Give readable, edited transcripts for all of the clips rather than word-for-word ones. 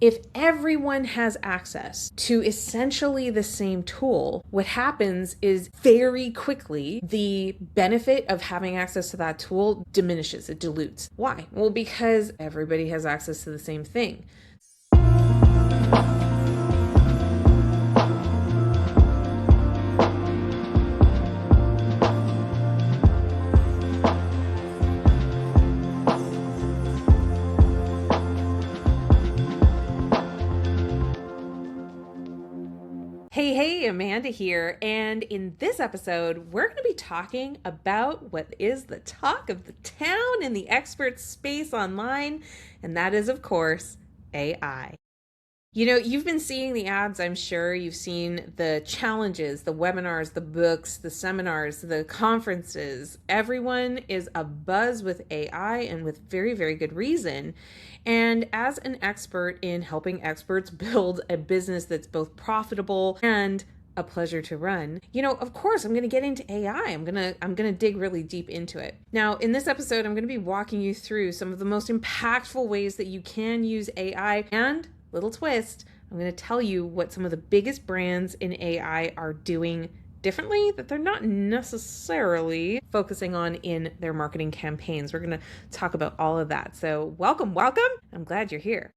If everyone has access to essentially the same tool, what happens is very quickly the benefit of having access to that tool diminishes, it dilutes. Why? Well, because everybody has access to the same thing. Hey, Amanda here, and in this episode, we're going to be talking about what is the talk of the town in the expert space online, and that is, of course, AI. You've been seeing the ads, I'm sure. You've seen the challenges, the webinars, the books, the seminars, the conferences. Everyone is abuzz with AI and with very, very good reason. And as an expert in helping experts build a business that's both profitable and a pleasure to run, of course I'm going to get into AI. I'm going to dig really deep into it. Now, in this episode, I'm going to be walking you through some of the most impactful ways that you can use AI, and little twist, I'm going to tell you what some of the biggest brands in AI are doing differently that they're not necessarily focusing on in their marketing campaigns. We're going to talk about all of that. So welcome. I'm glad you're here.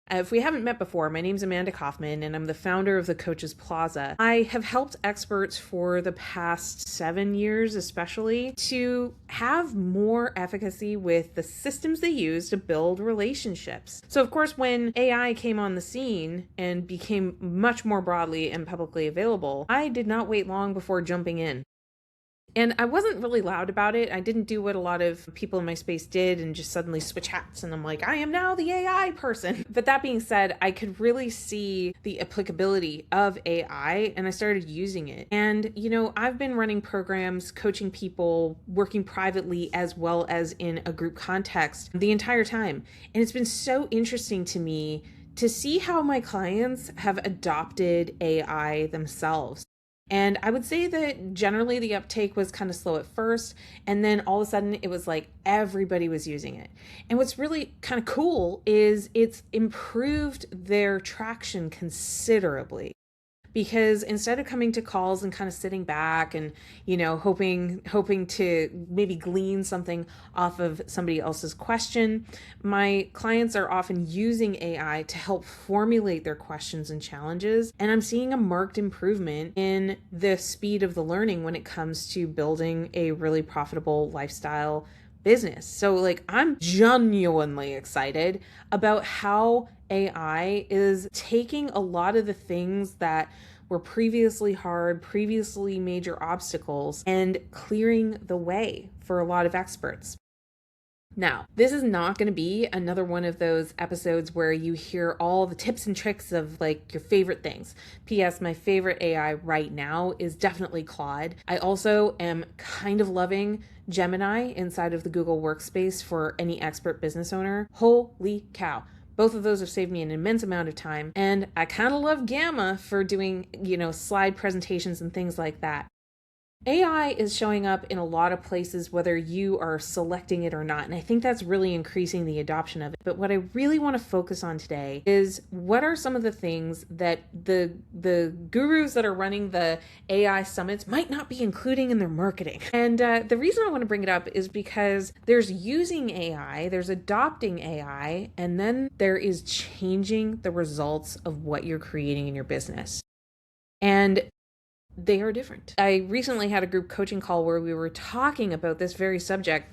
If we haven't met before, my name's Amanda Kaufman, and I'm the founder of the Coaches Plaza. I have helped experts for the past 7 years, especially, to have more efficacy with the systems they use to build relationships. So, of course, when AI came on the scene and became much more broadly and publicly available, I did not wait long before jumping in. And I wasn't really loud about it. I didn't do what a lot of people in my space did and just suddenly switch hats and I'm like, I am now the AI person. But that being said, I could really see the applicability of AI and I started using it. And, I've been running programs, coaching people, working privately as well as in a group context the entire time. And it's been so interesting to me to see how my clients have adopted AI themselves. And I would say that generally the uptake was kind of slow at first, and then all of a sudden it was like everybody was using it. And what's really kind of cool is it's improved their traction considerably. Because instead of coming to calls and kind of sitting back and, hoping to maybe glean something off of somebody else's question, my clients are often using AI to help formulate their questions and challenges. And I'm seeing a marked improvement in the speed of the learning when it comes to building a really profitable lifestyle business. So I'm genuinely excited about how AI is taking a lot of the things that were previously hard, previously major obstacles, and clearing the way for a lot of experts. Now, this is not going to be another one of those episodes where you hear all the tips and tricks of your favorite things. P.S. My favorite AI right now is definitely Claude. I also am kind of loving Gemini inside of the Google Workspace for any expert business owner. Holy cow. Both of those have saved me an immense amount of time. And I kind of love Gamma for doing, slide presentations and things like that. AI is showing up in a lot of places, whether you are selecting it or not. And I think that's really increasing the adoption of it. But what I really want to focus on today is what are some of the things that the gurus that are running the AI summits might not be including in their marketing. And the reason I want to bring it up is because there's using AI, there's adopting AI, and then there is changing the results of what you're creating in your business. And they are different. I recently had a group coaching call where we were talking about this very subject.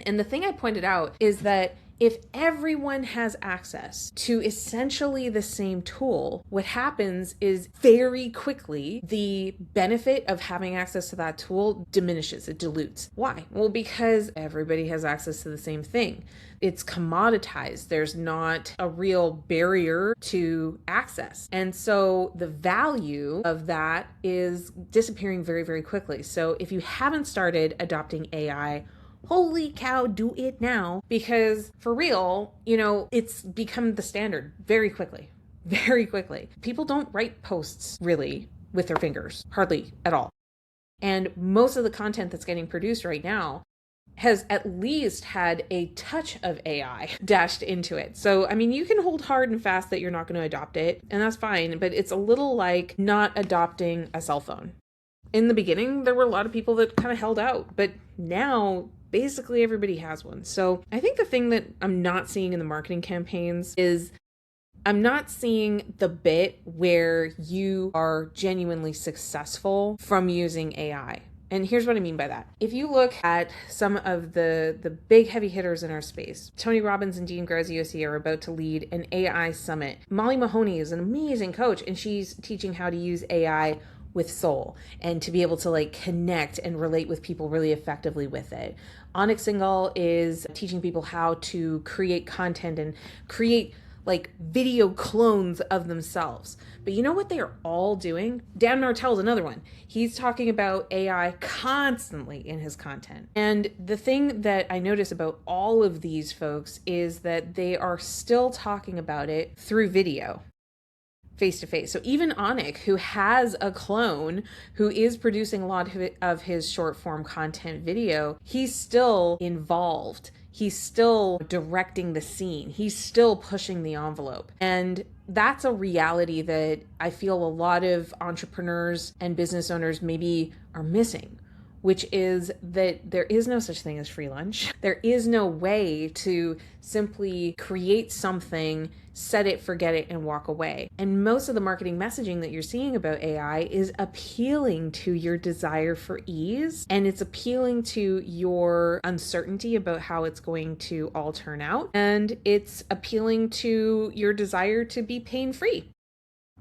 And the thing I pointed out is that if everyone has access to essentially the same tool, what happens is very quickly the benefit of having access to that tool diminishes, it dilutes. Why? Well, because everybody has access to the same thing. It's commoditized. There's not a real barrier to access. And so the value of that is disappearing very, very quickly. So if you haven't started adopting AI, holy cow, do it now, because for real, it's become the standard very quickly. People don't write posts really with their fingers, hardly at all. And most of the content that's getting produced right now has at least had a touch of AI dashed into it. So, I mean, you can hold hard and fast that you're not going to adopt it, and that's fine, but it's a little like not adopting a cell phone. In the beginning, there were a lot of people that kind of held out, but now basically everybody has one. So, I think the thing that I'm not seeing in the marketing campaigns is I'm not seeing the bit where you are genuinely successful from using AI. And here's what I mean by that. If you look at some of the big heavy hitters in our space, Tony Robbins and Dean Graziosi are about to lead an AI summit. Molly Mahoney is an amazing coach, and she's teaching how to use AI with soul and to be able to like connect and relate with people really effectively with it. Onyx Singal is teaching people how to create content and create like video clones of themselves. But you know what they are all doing? Dan Martell's another one. He's talking about AI constantly in his content. And the thing that I notice about all of these folks is that they are still talking about it through video, face to face. So even Onik, who has a clone who is producing a lot of his short form content video, he's still involved. He's still directing the scene. He's still pushing the envelope. And that's a reality that I feel a lot of entrepreneurs and business owners maybe are missing, which is that there is no such thing as free lunch. There is no way to simply create something, set it, forget it, and walk away. And most of the marketing messaging that you're seeing about AI is appealing to your desire for ease, and it's appealing to your uncertainty about how it's going to all turn out, and it's appealing to your desire to be pain-free.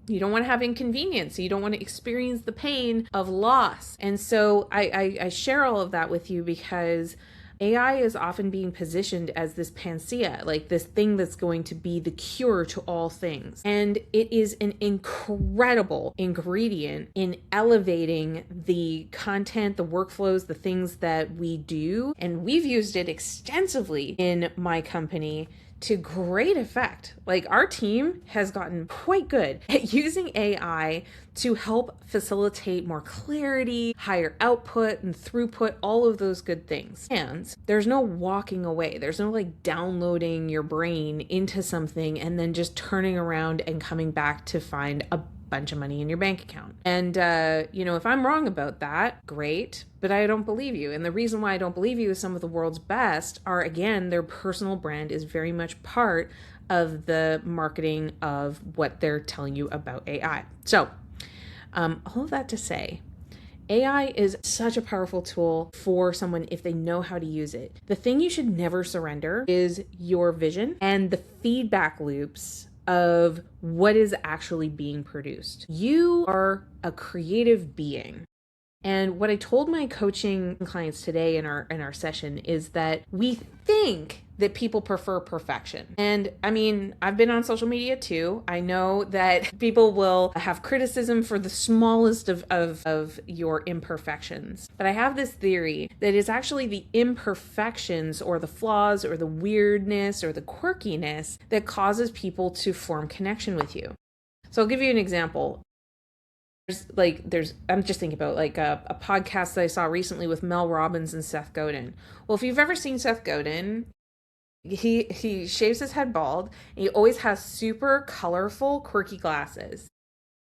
You don't want to have inconvenience. You don't want to experience the pain of loss. And so I share all of that with you because AI is often being positioned as this panacea, like this thing that's going to be the cure to all things. And it is an incredible ingredient in elevating the content, the workflows, the things that we do. And we've used it extensively in my company to great effect. Like our team has gotten quite good at using AI to help facilitate more clarity, higher output and throughput, all of those good things. And there's no walking away. There's no like downloading your brain into something and then just turning around and coming back to find a bunch of money in your bank account. And, if I'm wrong about that, great, but I don't believe you. And the reason why I don't believe you is some of the world's best are, again, their personal brand is very much part of the marketing of what they're telling you about AI. So, all of that to say, AI is such a powerful tool for someone if they know how to use it. The thing you should never surrender is your vision and the feedback loops of what is actually being produced. You are a creative being. And what I told my coaching clients today in our session is that we think that people prefer perfection. And I mean, I've been on social media too. I know that people will have criticism for the smallest of your imperfections. But I have this theory that it's actually the imperfections or the flaws or the weirdness or the quirkiness that causes people to form connection with you. So I'll give you an example. I'm just thinking about like a podcast that I saw recently with Mel Robbins and Seth Godin. Well, if you've ever seen Seth Godin, he shaves his head bald and he always has super colorful, quirky glasses.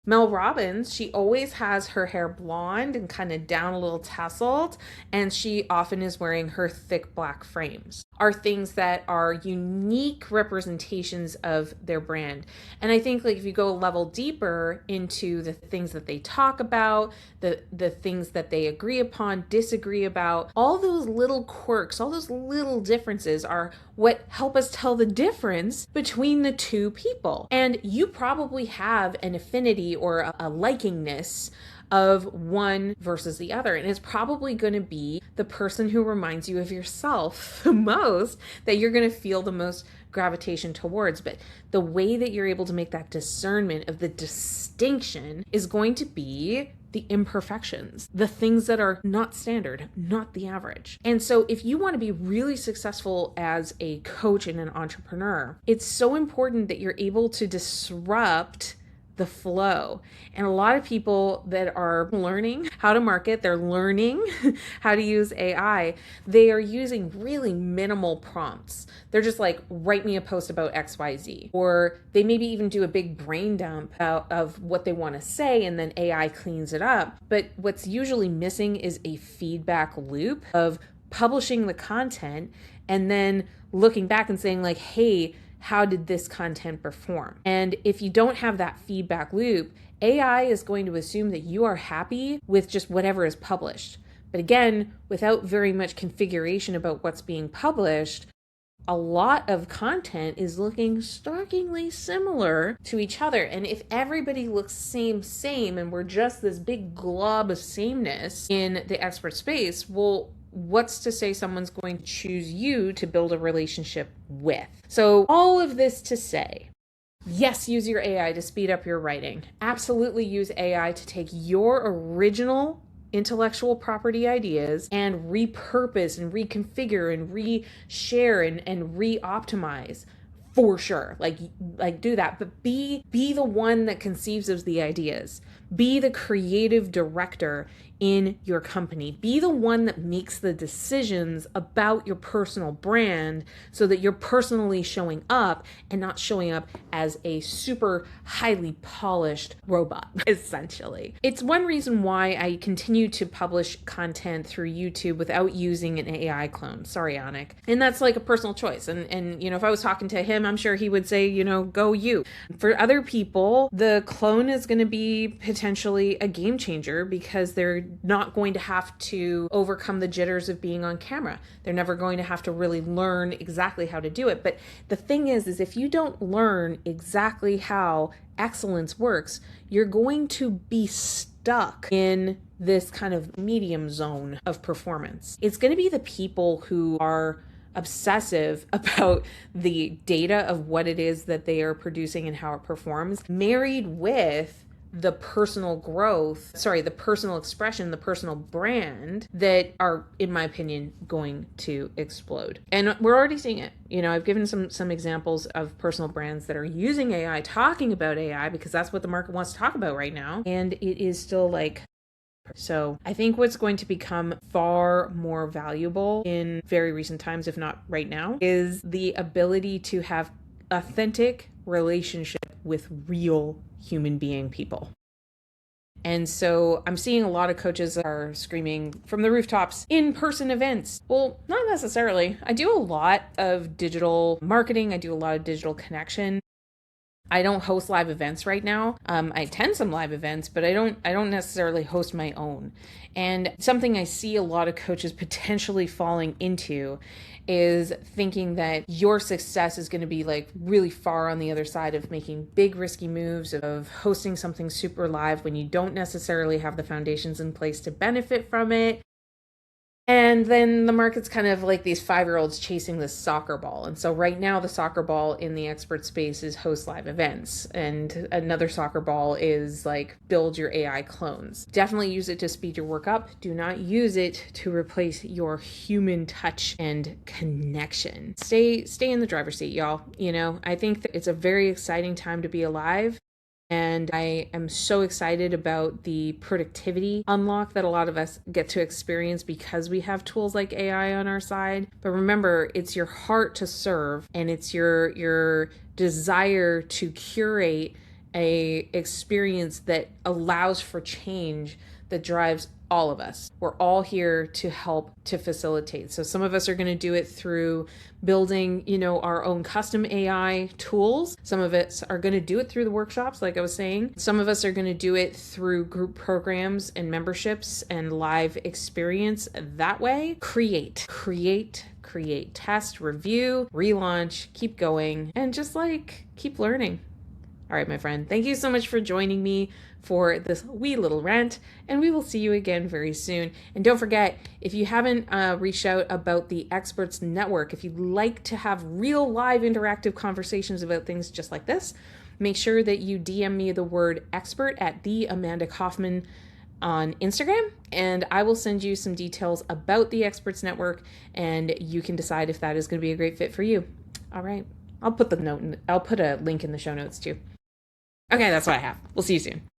Mel Robbins, she always has her hair blonde and kind of down a little tasseled, and she often is wearing her thick black frames. Are things that are unique representations of their brand. And I think like if you go a level deeper into the things that they talk about, the things that they agree upon, disagree about, all those little quirks, all those little differences are what help us tell the difference between the two people. And you probably have an affinity or a likingness of one versus the other. And it's probably going to be the person who reminds you of yourself the most that you're going to feel the most gravitation towards. But the way that you're able to make that discernment of the distinction is going to be the imperfections, the things that are not standard, not the average. And so if you want to be really successful as a coach and an entrepreneur, it's so important that you're able to disrupt the flow. And a lot of people that are learning how to market, they're learning how to use AI, they are using really minimal prompts. They're just like, write me a post about XYZ. Or they maybe even do a big brain dump out of what they want to say, and then AI cleans it up. But what's usually missing is a feedback loop of publishing the content and then looking back and saying like, hey, how did this content perform? And if you don't have that feedback loop, AI is going to assume that you are happy with just whatever is published. But again, without very much configuration about what's being published, a lot of content is looking starkly similar to each other. And if everybody looks same, and we're just this big glob of sameness in the expert space, well, what's to say someone's going to choose you to build a relationship with? So all of this to say, yes, use your AI to speed up your writing. Absolutely use AI to take your original intellectual property ideas and repurpose and reconfigure and reshare and re-optimize. For sure. Like do that, but be the one that conceives of the ideas. Be the creative director in your company. Be the one that makes the decisions about your personal brand so that you're personally showing up and not showing up as a super highly polished robot, essentially. It's one reason why I continue to publish content through YouTube without using an AI clone. Sorry, Anik. And that's like a personal choice. And if I was talking to him, I'm sure he would say, go you. For other people, the clone is going to be potentially a game changer because they're not going to have to overcome the jitters of being on camera. They're never going to have to really learn exactly how to do it. But the thing is if you don't learn exactly how excellence works, you're going to be stuck in this kind of medium zone of performance. It's going to be the people who are obsessive about the data of what it is that they are producing and how it performs, married with the personal growth, the personal expression, the personal brand that are, in my opinion, going to explode. And we're already seeing it. I've given some examples of personal brands that are using AI, talking about AI, because that's what the market wants to talk about right now. And it is still like, so I think what's going to become far more valuable in very recent times, if not right now, is the ability to have authentic relationship with real human being people. And so I'm seeing a lot of coaches are screaming from the rooftops, in-person events. Well, not necessarily. I do a lot of digital marketing. I do a lot of digital connection. I don't host live events right now. I attend some live events, but I don't necessarily host my own. And something I see a lot of coaches potentially falling into is thinking that your success is going to be like really far on the other side of making big risky moves, of hosting something super live when you don't necessarily have the foundations in place to benefit from it. And then the market's kind of like these 5-year-olds chasing this soccer ball. And so right now the soccer ball in the expert space is host live events. And another soccer ball is like build your AI clones. Definitely use it to speed your work up. Do not use it to replace your human touch and connection. Stay in the driver's seat, y'all. I think that it's a very exciting time to be alive. And I am so excited about the productivity unlock that a lot of us get to experience because we have tools like AI on our side. But remember, it's your heart to serve, and it's your desire to curate a experience that allows for change that drives all of us. We're all here to help to facilitate. So some of us are going to do it through building, our own custom AI tools. Some of us are going to do it through the workshops, like I was saying. Some of us are going to do it through group programs and memberships and live experience that way. Create, test, review, relaunch, keep going, and just keep learning. All right, my friend, thank you so much for joining me for this wee little rant, and we will see you again very soon. And don't forget, if you haven't reached out about the Experts Network, if you'd like to have real live interactive conversations about things just like this, make sure that you DM me the word expert at the Amanda Kaufman on Instagram, and I will send you some details about the Experts Network, and you can decide if that is going to be a great fit for you. All right, I'll put a link in the show notes too. Okay, that's what I have. We'll see you soon.